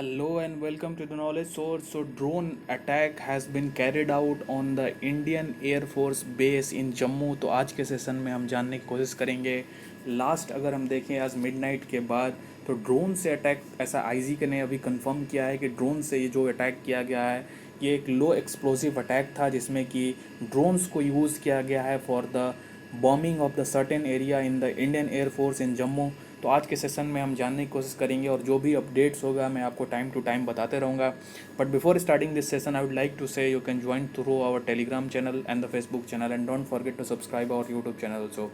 Hello and welcome to the knowledge source. So drone attack has been carried out on the Indian Air Force base in Jammu. तो आज के session में हम जानने की कोशिश करेंगे लास्ट अगर हम देखें आज मिडनाइट के बाद तो ड्रोन से अटैक ऐसा आईजी के ने अभी कंफर्म किया है कि ड्रोन से ये जो अटैक किया गया है ये एक लो एक्सप्लोसिव अटैक था जिसमें कि ड्रोन्स को यूज़ किया गया है for the bombing of the certain area in the Indian air force in Jammu. तो आज के सेशन में हम जानने की कोशिश करेंगे और जो भी अपडेट्स होगा मैं आपको टाइम टू टाइम बताते रहूँगा। But before starting this session I would like to say you can join through our Telegram channel and the Facebook channel and don't forget to subscribe our YouTube channel also.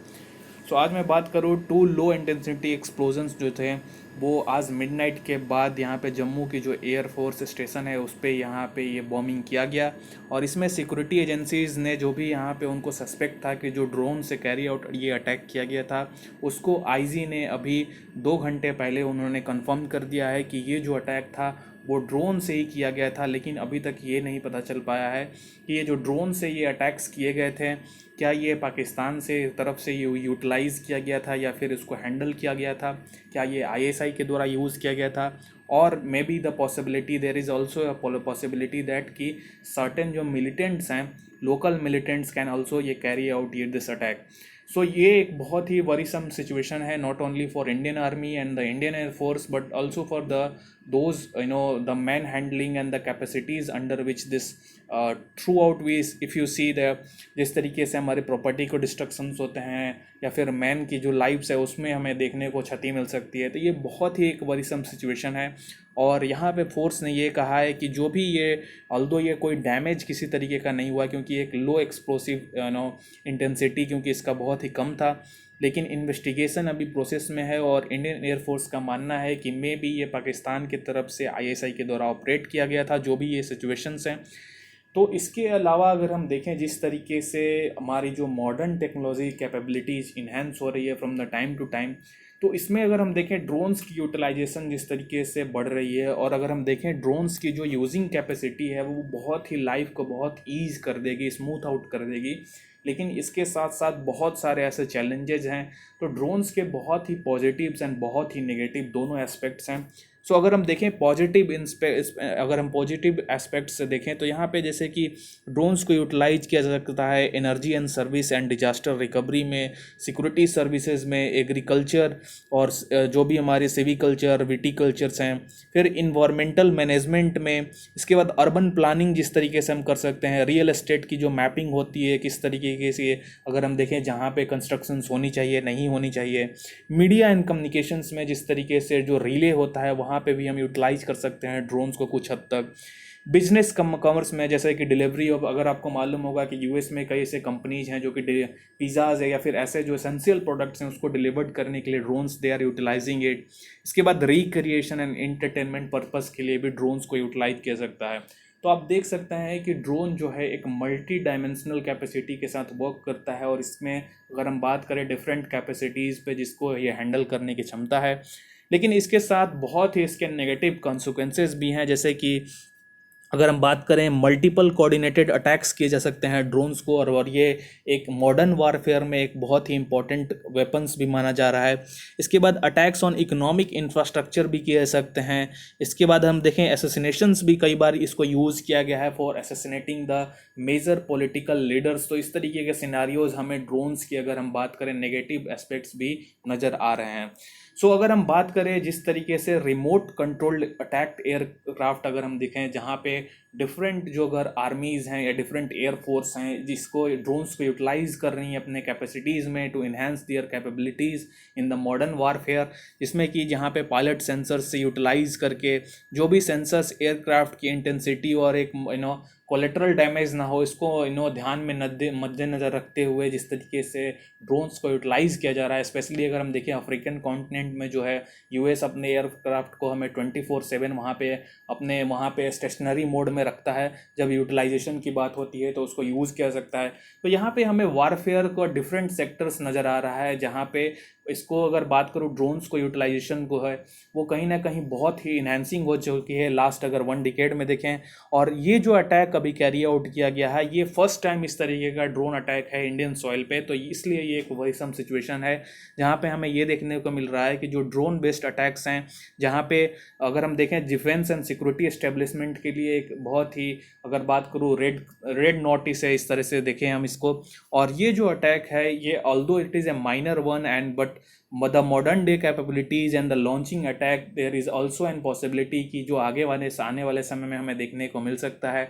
So आज मैं बात करूँ to low intensity explosions जो थे वो आज midnight के बाद यहाँ पे जम्मू की जो एयरफोर्स स्टेशन है उस पर यहाँ पे ये बॉम्बिंग किया गया और इसमें सिक्योरिटी एजेंसीज़ ने जो भी यहाँ पे उनको सस्पेक्ट था कि जो ड्रोन से कैरी आउट ये अटैक किया गया था उसको आईजी ने अभी 2 घंटे पहले उन्होंने कंफर्म कर दिया है कि ये जो अटैक था वो ड्रोन से ही किया गया था। लेकिन अभी तक ये नहीं पता चल पाया है कि ये जो ड्रोन से ये अटैक्स किए गए थे क्या ये पाकिस्तान से तरफ से ये यूटिलाइज़ किया गया था या फिर इसको हैंडल किया गया था, क्या ये आईएसआई के द्वारा यूज़ किया गया था। और may be the possibility there is also a possibility that कि सर्टेन जो मिलिटेंट्स हैं लोकल मिलिटेंट्स कैन ऑल्सो ये कैरी आउट ये दिस अटैक। सो ये एक बहुत ही वरीसम सिचुएशन है not only for Indian army and the Indian air force but also for the those the man handling and the capacities under which this throughout we if you see the जिस तरीके से हमारे property को destructions होते हैं या फिर man की जो लाइफ्स है उसमें हमें देखने को क्षति मिल सकती है। तो ये बहुत ही एक वरीसम सिचुएशन है और यहाँ पे फोर्स ने ये कहा है कि जो भी ये ऑल्दो ये कोई डैमेज किसी तरीके का नहीं हुआ क्योंकि एक लो एक्सप्लोसिव इंटेंसिटी क्योंकि इसका बहुत ही कम था, लेकिन इन्वेस्टिगेशन अभी प्रोसेस में है और इंडियन एयरफोर्स का मानना है कि मे बी ये पाकिस्तान की तरफ से आईएसआई के द्वारा ऑपरेट किया गया था जो भी ये सिचुएशंस हैं। तो इसके अलावा अगर हम देखें जिस तरीके से हमारी जो मॉडर्न टेक्नोलॉजी कैपेबिलिटीज़ इन्हेंस हो रही है from the time to time, तो इसमें अगर हम देखें ड्रोन्स की यूटिलाइजेशन जिस तरीके से बढ़ रही है और अगर हम देखें ड्रोन्स की जो यूजिंग कैपेसिटी है वो बहुत ही लाइफ को बहुत ईज कर देगी, स्मूथ आउट कर देगी। लेकिन इसके साथ साथ बहुत सारे ऐसे चैलेंजेस हैं। तो ड्रोन्स के बहुत ही पॉजिटिव्स एंड बहुत ही नेगेटिव दोनों एस्पेक्ट्स हैं। सो अगर हम देखें अगर हम पॉजिटिव एस्पेक्ट से देखें तो यहाँ पे जैसे कि ड्रोन्स को यूटिलाइज किया जा सकता है energy and service and disaster recovery में, सिक्योरिटी सर्विसेज में, एग्रीकल्चर और जो भी हमारे सिविकल्चर विटीकल्चर्स हैं, फिर इन्वायरमेंटल मैनेजमेंट में, इसके बाद अर्बन प्लानिंग जिस तरीके से हम कर सकते हैं, रियल एस्टेट की जो मैपिंग होती है किस तरीके से अगर हम देखें जहाँ पे कंस्ट्रक्शंस होनी चाहिए नहीं होनी चाहिए, मीडिया एंड कम्युनिकेशंस में जिस तरीके से जो रिले होता है वहाँ पे भी हम यूटिलाइज कर सकते हैं ड्रोन्स को कुछ हद तक। बिजनेस कॉमर्स में जैसे कि डिलीवरी ऑफ, अगर आपको मालूम होगा कि यूएस में कई ऐसे कंपनीज हैं जो कि पिज़्ज़ाज़ है या फिर ऐसे जो एसेंशियल प्रोडक्ट्स हैं उसको डिलीवर्ड करने के लिए drones they are utilizing it. इसके बाद रिक्रिएशन एंड एंटरटेनमेंट पर्पस के लिए भी ड्रोन्स को यूटिलाइज किया सकता है। तो आप देख सकते हैं कि ड्रोन जो है एक मल्टी डायमेंशनल कैपेसिटी के साथ वर्क करता है और इसमें अगर हम बात करें डिफरेंट कैपेसिटीज़ पे जिसको ये हैंडल करने की क्षमता है। लेकिन इसके साथ बहुत ही इसके नेगेटिव कॉन्सिक्वेंसेस भी हैं, जैसे कि अगर हम बात करें मल्टीपल कोऑर्डिनेटेड अटैक्स किए जा सकते हैं ड्रोन्स को और ये एक मॉडर्न वारफेयर में एक बहुत ही इंपॉर्टेंट वेपन्स भी माना जा रहा है। इसके बाद अटैक्स ऑन इकोनॉमिक इंफ्रास्ट्रक्चर भी किए जा सकते हैं। इसके बाद हम देखें एसेसिनेशंस भी कई बार इसको यूज़ किया गया है for assassinating the major political leaders. तो इस तरीके के सिनारियोज हमें ड्रोन्स की अगर हम बात करें नेगेटिव एस्पेक्ट्स भी नज़र आ रहे हैं। सो अगर हम बात करें जिस तरीके से रिमोट कंट्रोल्ड अटैक्ड एयरक्राफ्ट अगर हम देखें जहाँ पे डिफरेंट जो अगर आर्मीज़ हैं या डिफरेंट एयरफोर्स हैं जिसको ड्रोन्स को यूटिलाइज कर रही हैं अपने कैपेसिटीज़ में to enhance their capabilities in the modern warfare, जिसमें कि जहाँ पे पायलट सेंसर्स से यूटिलाइज करके जो भी सेंसर्स एयरक्राफ्ट की इंटेंसिटी और एक कोलेटरल डैमेज ना हो इसको ध्यान में मद्देनज़र रखते हुए जिस तरीके से ड्रोन्स को यूटिलाइज किया जा रहा है। स्पेशली अगर हम देखें अफ्रीकन कॉन्टिनेंट में जो है यूएस अपने एयरक्राफ्ट को हमें 24/7 वहाँ पे स्टेशनरी मोड में रखता है। जब यूटिलाइजेशन की बात होती है तो उसको यूज़ किया जा सकता है। तो यहाँ पे हमें वारफेयर को डिफरेंट सेक्टर्स नज़र आ रहा है जहाँ पे इसको अगर बात करूँ ड्रोन्स को यूटिलाइजेशन को है वो कहीं ना कहीं बहुत ही इन्हांसिंग हो चुकी है लास्ट अगर 1 डिकेड में देखें। और ये जो अटैक कभी कैरी आउट किया गया है। ये फर्स्ट टाइम इस तरीके का ड्रोन अटैक है इंडियन सॉइल पे, तो इसलिए ये एक वरीसम सिचुएशन है जहाँ पे हमें ये देखने को मिल रहा है कि जो ड्रोन बेस्ड अटैक्स हैं, जहाँ पे अगर हम देखें डिफेंस एंड सिक्योरिटी एस्टेब्लिशमेंट के लिए एक बहुत ही, अगर बात करूँ, रेड रेड नोटिस है, इस तरह से देखें हम इसको। और ये जो अटैक है, ये although it is a minor one and but the modern day capabilities and the launching attack, there is also an possibility कि जो आने वाले समय में हमें देखने को मिल सकता है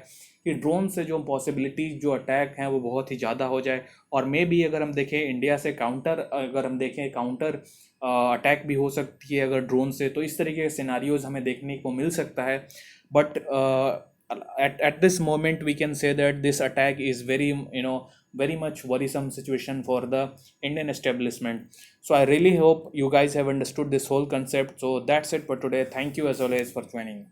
कि ड्रोन से जो पॉसिबिलिटीज जो अटैक हैं वो बहुत ही ज़्यादा हो जाए। और मे बी अगर हम देखें इंडिया से काउंटर अटैक भी हो सकती है अगर ड्रोन से, तो इस तरीके के सिनारियोज हमें देखने को मिल सकता है। But at this moment we can say that this attack is very much worrisome situation for the Indian establishment. So I really hope you guys have understood this whole concept. So that's it for today. Thank you as always for joining.